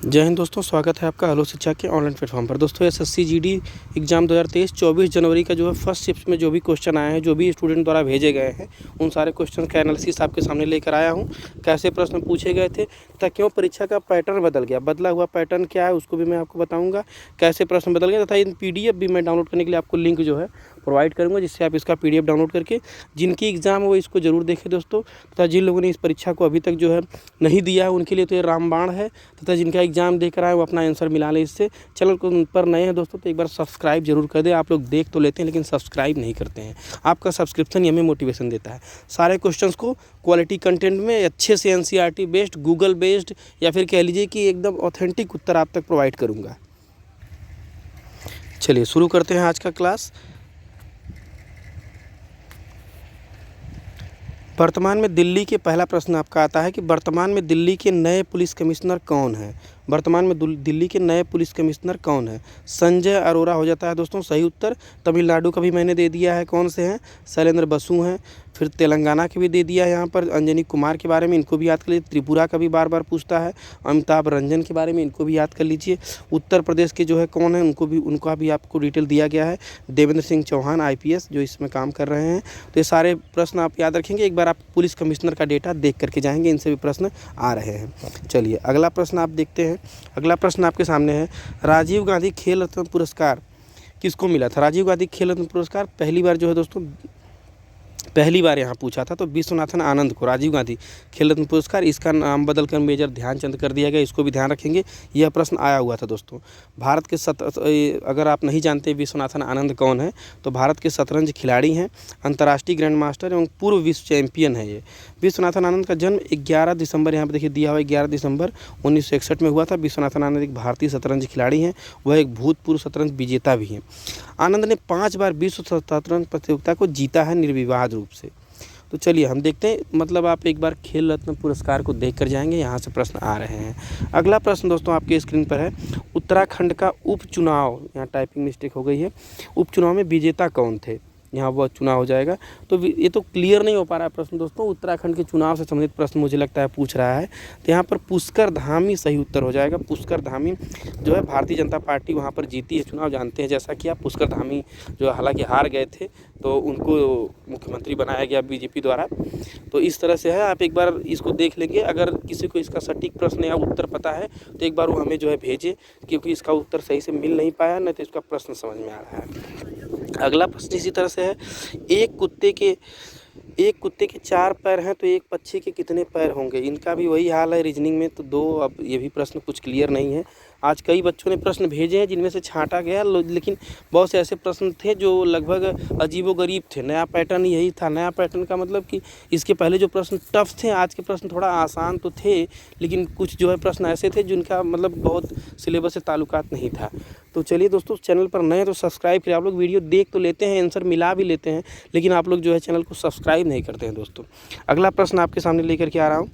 जय हिंद दोस्तों, स्वागत है आपका हेलो शिक्षा के ऑनलाइन प्लेटफॉर्म पर। दोस्तों एसएससी जीडी एग्ज़ाम 2023 24 जनवरी का जो है फर्स्ट शिफ्ट में जो भी क्वेश्चन आए हैं, जो भी स्टूडेंट द्वारा भेजे गए हैं, उन सारे क्वेश्चन का एनालिसिस आपके सामने लेकर आया हूं। कैसे प्रश्न पूछे गए थे तथा क्यों परीक्षा का पैटर्न बदल गया, बदला हुआ पैटर्न क्या है उसको भी मैं आपको बताऊँगा। कैसे प्रश्न बदल गए तथा इन PDF भी मैं डाउनलोड करने के लिए आपको लिंक जो है प्रोवाइड करूँगा, जिससे आप इसका PDF डाउनलोड करके जिनकी एग्ज़ाम है वो इसको ज़रूर देखें दोस्तों। तथा जिन लोगों ने इस परीक्षा को अभी तक जो है नहीं दिया है उनके लिए तो ये रामबाण है। तथा जिनका एग्ज़ाम देकर आए वो अपना आंसर मिला लें इससे। चैनल को पर नए हैं दोस्तों तो एक बार सब्सक्राइब जरूर कर दें। आप लोग देख तो लेते हैं लेकिन सब्सक्राइब नहीं करते हैं। आपका सब्सक्रिप्शन ही हमें मोटिवेशन देता है। सारे क्वेश्चंस को क्वालिटी कंटेंट में अच्छे से NCERT बेस्ड, गूगल बेस्ड या फिर कह लीजिए कि एकदम ऑथेंटिक उत्तर आप तक प्रोवाइड करूँगा। चलिए शुरू करते हैं आज का क्लास। वर्तमान में दिल्ली के पहला प्रश्न आपका आता है कि वर्तमान में दिल्ली के नए पुलिस कमिश्नर कौन है। वर्तमान में दिल्ली के नए पुलिस कमिश्नर कौन है। संजय अरोरा हो जाता है दोस्तों सही उत्तर। तमिलनाडु का भी मैंने दे दिया है, कौन से हैं, शैलेंद्र बसु हैं। फिर तेलंगाना के भी दे दिया है, यहाँ पर अंजनी कुमार के बारे में, इनको भी याद कर लीजिए। त्रिपुरा का भी बार बार पूछता है, अमिताभ रंजन के बारे में, इनको भी याद कर लीजिए। उत्तर प्रदेश के जो है कौन है उनका भी आपको डिटेल दिया गया है। देवेंद्र सिंह चौहान IPS जो इसमें काम कर रहे हैं। तो ये सारे प्रश्न आप याद रखेंगे। एक बार आप पुलिस कमिश्नर का डेटा देख करके जाएंगे, इनसे भी प्रश्न आ रहे हैं। चलिए अगला प्रश्न आप देखते हैं। अगला प्रश्न आपके सामने है, राजीव गांधी खेल रत्न पुरस्कार किसको मिला था। राजीव गांधी खेल रत्न पुरस्कार पहली बार जो है दोस्तों पहली बार यहाँ पूछा था तो विश्वनाथन आनंद को राजीव गांधी खेल रत्न पुरस्कार, इसका नाम बदलकर मेजर ध्यानचंद कर दिया गया। इसको भी ध्यान रखेंगे, यह प्रश्न आया हुआ था दोस्तों। भारत के अगर आप नहीं जानते विश्वनाथन आनंद कौन है तो भारत के शतरंज खिलाड़ी हैं, अंतर्राष्ट्रीय ग्रैंड मास्टर एवं पूर्व विश्व चैंपियन है ये। विश्वनाथन आनंद का जन्म 11 दिसंबर यहाँ पर देखिए दिया हुआ 11 दिसंबर 1961 में हुआ था। विश्वनाथन आनंद एक भारतीय शतरंज खिलाड़ी हैं, वह एक भूतपूर्व शतरंज विजेता भी हैं। आनंद ने 5 बार विश्व शतरंज प्रतियोगिता को जीता है निर्विवाद रूप से। तो चलिए हम देखते हैं, मतलब आप एक बार खेल रत्न पुरस्कार को देख कर जाएंगे, यहाँ से प्रश्न आ रहे हैं। अगला प्रश्न दोस्तों आपके स्क्रीन पर है, उत्तराखंड का उपचुनाव, यहाँ टाइपिंग मिस्टेक हो गई है, उपचुनाव में विजेता कौन थे, यहाँ वह चुनाव हो जाएगा। तो ये तो क्लियर नहीं हो पा रहा है प्रश्न दोस्तों। उत्तराखंड के चुनाव से संबंधित प्रश्न मुझे लगता है पूछ रहा है, तो यहाँ पर पुष्कर धामी सही उत्तर हो जाएगा। पुष्कर धामी जो है भारतीय जनता पार्टी वहाँ पर जीती है चुनाव, जानते हैं जैसा कि आप। पुष्कर धामी जो हालांकि हार गए थे तो उनको मुख्यमंत्री बनाया गया BJP द्वारा। तो इस तरह से है, आप एक बार इसको देख लेंगे। अगर किसी को इसका सटीक प्रश्न या उत्तर पता है तो एक बार वो हमें जो है भेजे, क्योंकि इसका उत्तर सही से मिल नहीं पाया, नहीं तो इसका प्रश्न समझ में आ रहा है। अगला प्रश्न इसी तरह से है, एक कुत्ते के 4 पैर हैं तो एक पक्षी के कितने पैर होंगे। इनका भी वही हाल है रीजनिंग में, तो 2। अब ये भी प्रश्न कुछ क्लियर नहीं है। आज कई बच्चों ने प्रश्न भेजे हैं जिनमें से छांटा गया, लेकिन बहुत से ऐसे प्रश्न थे जो लगभग अजीबोगरीब थे। नया पैटर्न यही था। नया पैटर्न का मतलब कि इसके पहले जो प्रश्न टफ थे, आज के प्रश्न थोड़ा आसान तो थे, लेकिन कुछ जो है प्रश्न ऐसे थे जिनका मतलब बहुत सिलेबस से ताल्लुकात नहीं था। तो चलिए दोस्तों, चैनल पर नए तो सब्सक्राइब करिए। आप लोग वीडियो देख तो लेते हैं, आंसर मिला भी लेते हैं, लेकिन आप लोग जो है चैनल को सब्सक्राइब नहीं करते हैं दोस्तों। अगला प्रश्न आपके सामने लेकर के आ रहा हूँ,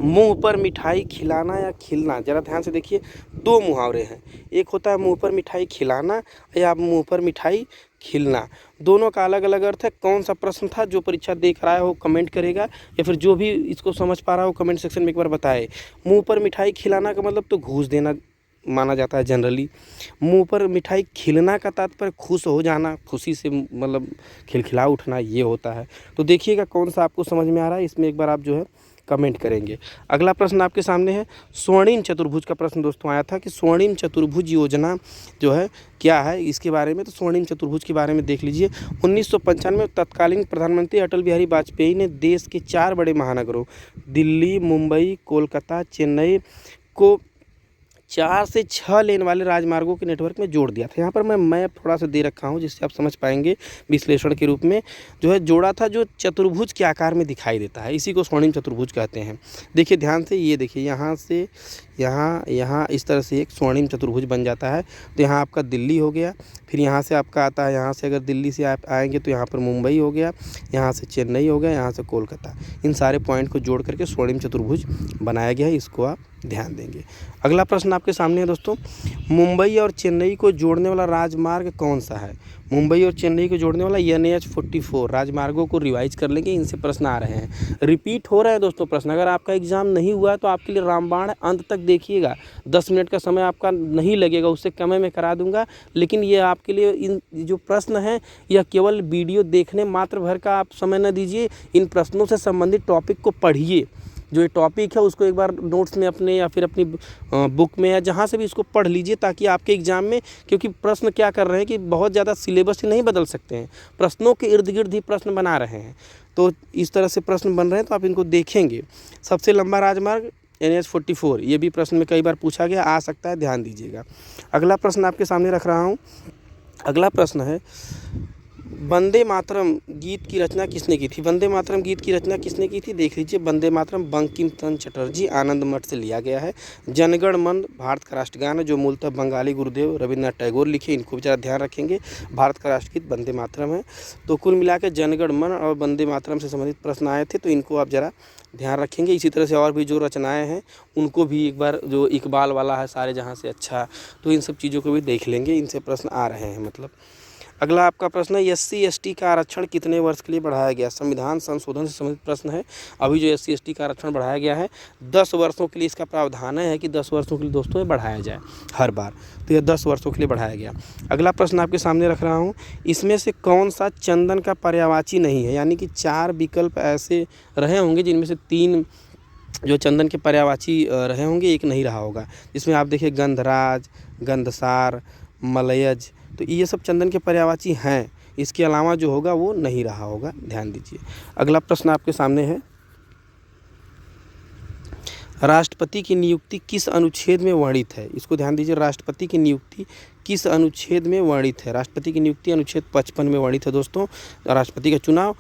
मुंह पर मिठाई खिलाना या खिलना। जरा ध्यान से देखिए, 2 मुहावरे हैं। एक होता है मुंह पर मिठाई खिलाना या मुंह पर मिठाई खिलना, दोनों का अलग अलग अर्थ है। कौन सा प्रश्न था, जो परीक्षा देख रहा है वो कमेंट करेगा, या फिर जो भी इसको समझ पा रहा है वो कमेंट सेक्शन में एक बार बताए। मुंह पर मिठाई खिलाना का मतलब तो घूस देना माना जाता है जनरली। मुंह पर मिठाई खिलना का तात्पर्य खुश हो जाना, खुशी से मतलब खिलखिला उठना, ये होता है। तो देखिएगा कौन सा आपको समझ में आ रहा है, इसमें एक बार आप जो है कमेंट करेंगे। अगला प्रश्न आपके सामने है, स्वर्णिम चतुर्भुज का प्रश्न दोस्तों आया था कि स्वर्णिम चतुर्भुज योजना जो है क्या है इसके बारे में। तो स्वर्णिम चतुर्भुज के बारे में देख लीजिए। 1995 में तत्कालीन प्रधानमंत्री अटल बिहारी वाजपेयी ने देश के 4 बड़े महानगरों दिल्ली, मुंबई, कोलकाता, चेन्नई को 4 से 6 लेन वाले राजमार्गों के नेटवर्क में जोड़ दिया था। यहाँ पर मैं मैप थोड़ा सा दे रखा हूँ जिससे आप समझ पाएंगे। विश्लेषण के रूप में जो है जोड़ा था, जो चतुर्भुज के आकार में दिखाई देता है, इसी को स्वर्णिम चतुर्भुज कहते हैं। देखिए ध्यान से, ये देखिए यहाँ से यहाँ इस तरह से एक स्वर्णिम चतुर्भुज बन जाता है। तो यहाँ आपका दिल्ली हो गया, फिर यहाँ से आपका आता है, यहाँ से अगर दिल्ली से आप आएंगे तो यहाँ पर मुंबई हो गया, यहाँ से चेन्नई हो गया, यहाँ से कोलकाता। इन सारे पॉइंट को जोड़ करके स्वर्णिम चतुर्भुज बनाया गया है, इसको आप ध्यान देंगे। अगला प्रश्न आपके सामने है दोस्तों, मुंबई और चेन्नई को जोड़ने वाला राजमार्ग कौन सा है? मुंबई और चेन्नई को जोड़ने वाला NH-44 राजमार्गों को रिवाइज कर लेंगे, इनसे प्रश्न आ रहे हैं, रिपीट हो रहा है दोस्तों प्रश्न। अगर आपका एग्जाम नहीं हुआ है तो आपके लिए रामबाण है, अंत तक देखिएगा। 10 मिनट का समय आपका नहीं लगेगा, उससे कम में करा दूंगा, लेकिन ये आपके लिए इन जो प्रश्न हैं यह केवल वीडियो देखने मात्र भर का आप समय न दीजिए, इन प्रश्नों से संबंधित टॉपिक को पढ़िए। जो ये टॉपिक है उसको एक बार नोट्स में अपने या फिर अपनी बुक में या जहाँ से भी इसको पढ़ लीजिए, ताकि आपके एग्ज़ाम में, क्योंकि प्रश्न क्या कर रहे हैं कि बहुत ज़्यादा सिलेबस ही नहीं बदल सकते हैं, प्रश्नों के इर्द गिर्द ही प्रश्न बना रहे हैं, तो इस तरह से प्रश्न बन रहे हैं, तो आप इनको देखेंगे। सबसे लंबा राजमार्ग NH-44, ये भी प्रश्न में कई बार पूछा गया, आ सकता है, ध्यान दीजिएगा। अगला प्रश्न आपके सामने रख रहा हूँ। अगला प्रश्न है, वंदे मातरम गीत की रचना किसने की थी? वंदे मातरम गीत की रचना किसने की थी? देख लीजिए, वंदे मातरम बंकिम चंद्र चटर्जी, आनंद मठ से लिया गया है। जनगण मन भारत का राष्ट्रगान है, जो मूलतः बंगाली गुरुदेव रविन्द्रनाथ टैगोर लिखे, इनको भी ज़रा ध्यान रखेंगे। भारत का राष्ट्रगीत वंदे मातरम है। तो कुल मिला के जनगण मन और वंदे मातरम से संबंधित प्रश्न आए थे, तो इनको आप ज़रा ध्यान रखेंगे। इसी तरह से और भी जो रचनाएँ हैं उनको भी एक बार, जो इकबाल वाला है सारे जहाँ से अच्छा, तो इन सब चीज़ों को भी देख लेंगे, इनसे प्रश्न आ रहे हैं मतलब। अगला आपका प्रश्न है, SC/ST का आरक्षण कितने वर्ष के लिए बढ़ाया गया? संविधान संशोधन से संबंधित प्रश्न है। अभी जो SC/ST का आरक्षण बढ़ाया गया है 10 वर्षों के लिए, इसका प्रावधान है कि 10 वर्षों के लिए दोस्तों ये बढ़ाया जाए हर बार, तो यह 10 वर्षों के लिए बढ़ाया गया। अगला प्रश्न आपके सामने रख रहा हूँ, इसमें से कौन सा चंदन का पर्यायवाची नहीं है? यानी कि 4 विकल्प ऐसे रहे होंगे जिनमें से 3 जो चंदन के पर्यायवाची रहे होंगे, एक नहीं रहा होगा। इसमें आप देखिए गंधराज, गंधसार, मलयज, तो ये सब चंदन के पर्यायवाची हैं, इसके अलावा जो होगा वो नहीं रहा होगा, ध्यान दीजिए। अगला प्रश्न आपके सामने है, राष्ट्रपति की नियुक्ति किस अनुच्छेद में वर्णित है? इसको ध्यान दीजिए, राष्ट्रपति की नियुक्ति किस अनुच्छेद में वर्णित है? राष्ट्रपति की नियुक्ति अनुच्छेद 55 में वर्णित है दोस्तों। राष्ट्रपति का चुनाव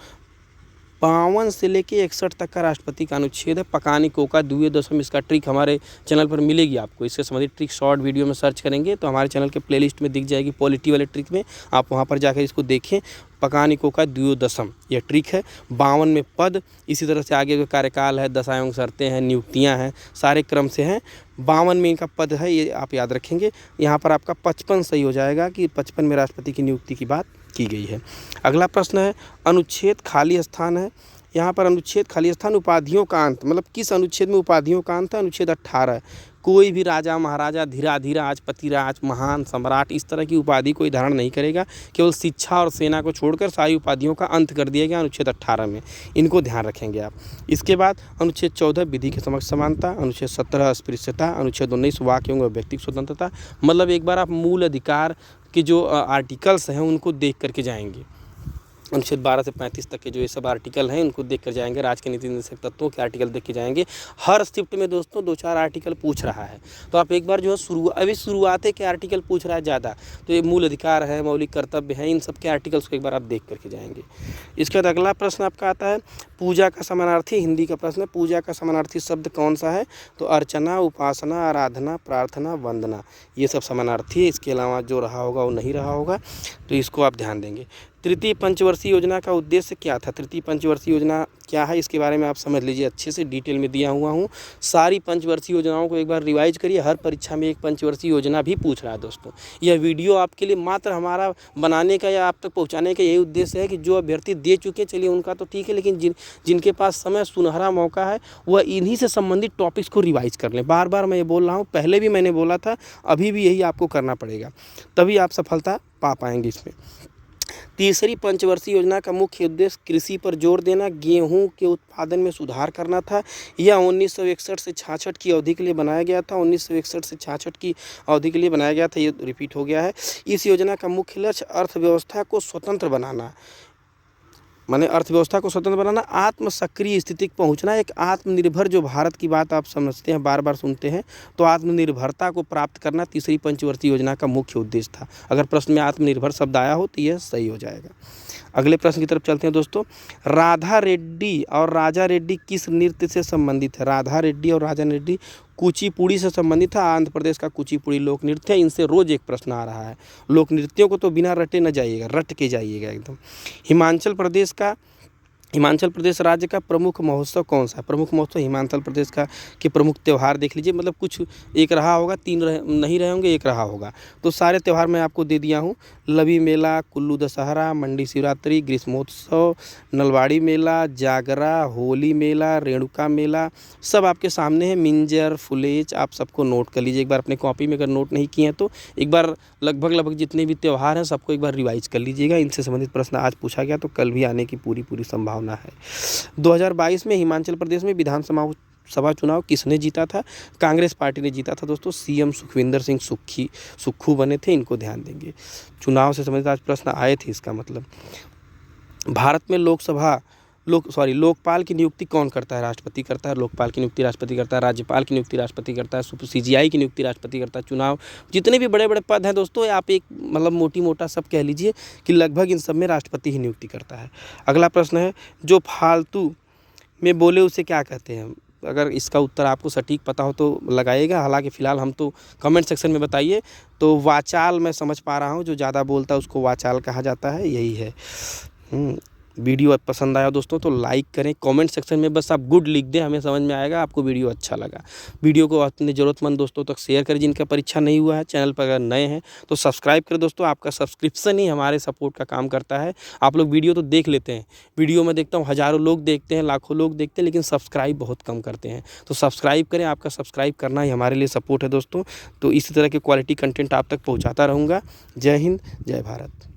52 से लेके 61 तक का राष्ट्रपति का अनुच्छेद है। पकानी कोका द्वितीय दशम, इसका ट्रिक हमारे चैनल पर मिलेगी आपको, इससे संबंधित ट्रिक शॉर्ट वीडियो में सर्च करेंगे तो हमारे चैनल के प्लेलिस्ट में दिख जाएगी, पॉलिटी वाले ट्रिक में, आप वहां पर जाकर इसको देखें। पकानी कोका द्वितीय दशम यह ट्रिक है। 52 में पद, इसी तरह से आगे जो कार्यकाल है, दशा एवं शर्तें हैं, नियुक्तियाँ हैं, सारे क्रम से हैं। 52 में इनका पद है, ये आप याद रखेंगे। यहाँ पर आपका 55 सही हो जाएगा कि 55 में राष्ट्रपति की नियुक्ति की बात की गई है। अगला प्रश्न है, अनुच्छेद खाली स्थान है। यहाँ पर अनुच्छेद खाली स्थान उपाधियों का अंत, मतलब किस अनुच्छेद में उपाधियों का अंत है? अनुच्छेद 18। कोई भी राजा, महाराजा, धीराधिराज, पतिराज, महान, सम्राट, इस तरह की उपाधि कोई धारण नहीं करेगा। केवल शिक्षा और सेना को छोड़कर सारी उपाधियों का अंत कर दिया गया अनुच्छेद 18 में, इनको ध्यान रखेंगे आप। इसके बाद अनुच्छेद 14 विधि के समक्ष समानता, अनुच्छेद 17 अस्पृश्यता, अनुच्छेद 19 वाक एवं व्यक्तिगत स्वतंत्रता। मतलब एक बार आप मूल अधिकार के जो आर्टिकल्स हैं उनको देख करके जाएंगे। अनुच्छेद 12 से 35 तक के जो ये सब आर्टिकल हैं उनको देख कर जाएंगे। राज्य के नीति निर्देशक तत्वों के आर्टिकल देख के जाएंगे। हर शिफ्ट में दोस्तों 2-4 आर्टिकल पूछ रहा है, तो आप एक बार जो है अभी शुरुआते के आर्टिकल पूछ रहा है ज़्यादा, तो ये मूल अधिकार है, मौलिक कर्तव्य है, इन सब के आर्टिकल्स को एक बार आप देख करके जाएंगे। इसके बाद अगला प्रश्न आपका आता है, पूजा का समानार्थी, हिंदी का प्रश्न है, पूजा का समानार्थी शब्द कौन सा है? तो अर्चना, उपासना, आराधना, प्रार्थना, वंदना, ये सब समानार्थी है। इसके अलावा जो रहा होगा वो नहीं रहा होगा, तो इसको आप ध्यान देंगे। तृतीय पंचवर्षीय योजना का उद्देश्य क्या था? तृतीय पंचवर्षीय योजना क्या है, इसके बारे में आप समझ लीजिए, अच्छे से डिटेल में दिया हुआ हूँ। सारी पंचवर्षीय योजनाओं को एक बार रिवाइज करिए, हर परीक्षा में एक पंचवर्षीय योजना भी पूछ रहा है दोस्तों। यह वीडियो आपके लिए मात्र हमारा बनाने का या आप तक पहुँचाने का यही उद्देश्य है कि जो अभ्यर्थी दे चुके चलिए उनका तो ठीक है, लेकिन जिनके पास समय सुनहरा मौका है वह इन्हीं से संबंधित टॉपिक्स को रिवाइज कर लें। बार बार मैं ये बोल रहा हूँ, पहले भी मैंने बोला था, अभी भी यही आपको करना पड़ेगा, तभी आप सफलता पा पाएंगे इसमें। तीसरी पंचवर्षीय योजना का मुख्य उद्देश्य कृषि पर जोर देना, गेहूं के उत्पादन में सुधार करना था। यह 1961 से 66 की अवधि के लिए बनाया गया था। 1961 से 66 की अवधि के लिए बनाया गया था, ये रिपीट हो गया है। इस योजना का मुख्य लक्ष्य अर्थव्यवस्था को स्वतंत्र बनाना, माने अर्थव्यवस्था को स्वतंत्र बनाना, आत्म सक्रिय स्थिति पहुंचना, एक आत्मनिर्भर जो भारत की बात आप समझते हैं, बार बार सुनते हैं, तो आत्मनिर्भरता को प्राप्त करना तीसरी पंचवर्षीय योजना का मुख्य उद्देश्य था। अगर प्रश्न में आत्मनिर्भर शब्द आया हो तो यह सही हो जाएगा। अगले प्रश्न की तरफ चलते हैं दोस्तों। राधा रेड्डी और राजा रेड्डी किस नृत्य से संबंधित है? राधा रेड्डी और राजा रेड्डी कुचिपुड़ी से संबंधित है। आंध्र प्रदेश का कुचिपुड़ी लोक नृत्य है। इनसे रोज एक प्रश्न आ रहा है। लोक नृत्यों को तो बिना रटे न जाइएगा, रट के जाइएगा एकदम। हिमाचल प्रदेश का हिमाचल प्रदेश राज्य का प्रमुख महोत्सव कौन सा है? प्रमुख महोत्सव हिमाचल प्रदेश का के प्रमुख त्यौहार देख लीजिए, मतलब कुछ एक रहा होगा, 3 नहीं रहे होंगे, एक रहा होगा। तो सारे त्यौहार मैं आपको दे दिया हूँ। लवी मेला, कुल्लू दशहरा, मंडी शिवरात्रि, ग्रीष्मोत्सव, नलवाड़ी मेला, जागरा, होली मेला, रेणुका मेला, सब आपके सामने है। मिंजर, फुलेज, आप सबको नोट कर लीजिए एक बार अपने कॉपी में, अगर नोट नहीं किए हैं तो एक बार लगभग जितने भी त्यौहार हैं सबको एक बार रिवाइज कर लीजिएगा। इनसे संबंधित प्रश्न आज पूछा गया तो कल भी आने की पूरी संभावना है। 2022 में हिमाचल प्रदेश में विधानसभा चुनाव किसने जीता था? कांग्रेस पार्टी ने जीता था दोस्तों। सीएम सुखविंदर सिंह सुक्खू बने थे, इनको ध्यान देंगे। चुनाव से संबंधित आज प्रश्न आए थे, इसका मतलब भारत में लोकपाल की नियुक्ति कौन करता है? राष्ट्रपति करता है। लोकपाल की नियुक्ति राष्ट्रपति करता है। राज्यपाल की नियुक्ति राष्ट्रपति करता है। सीजीआई की नियुक्ति राष्ट्रपति करता है। चुनाव जितने भी बड़े बड़े पद हैं दोस्तों, आप एक मतलब मोटा सब कह लीजिए कि लगभग इन सब में राष्ट्रपति ही नियुक्ति करता है। अगला प्रश्न है, जो फालतू में बोले उसे क्या कहते हैं? अगर इसका उत्तर आपको सटीक पता हो तो लगाइएगा, हालांकि फ़िलहाल हम तो कमेंट सेक्शन में बताइए। तो वाचाल मैं समझ पा रहा हूँ, जो ज़्यादा बोलता है उसको वाचाल कहा जाता है, यही है। वीडियो पसंद आया दोस्तों तो लाइक करें। कमेंट सेक्शन में बस आप गुड लिख दें, हमें समझ में आएगा आपको वीडियो अच्छा लगा। वीडियो को अपने ज़रूरतमंद दोस्तों तक शेयर करें जिनका परीक्षा नहीं हुआ है। चैनल पर अगर नए हैं तो सब्सक्राइब करें दोस्तों, आपका सब्सक्रिप्शन ही हमारे सपोर्ट का काम करता है। आप लोग वीडियो तो देख लेते हैं, वीडियो में देखता हूँ हज़ारों लोग देखते हैं, लाखों लोग देखते हैं, लेकिन सब्सक्राइब बहुत कम करते हैं। तो सब्सक्राइब करें, आपका सब्सक्राइब करना ही हमारे लिए सपोर्ट है दोस्तों। तो इसी तरह के क्वालिटी कंटेंट आप तक पहुँचाता रहूँगा। जय हिंद, जय भारत।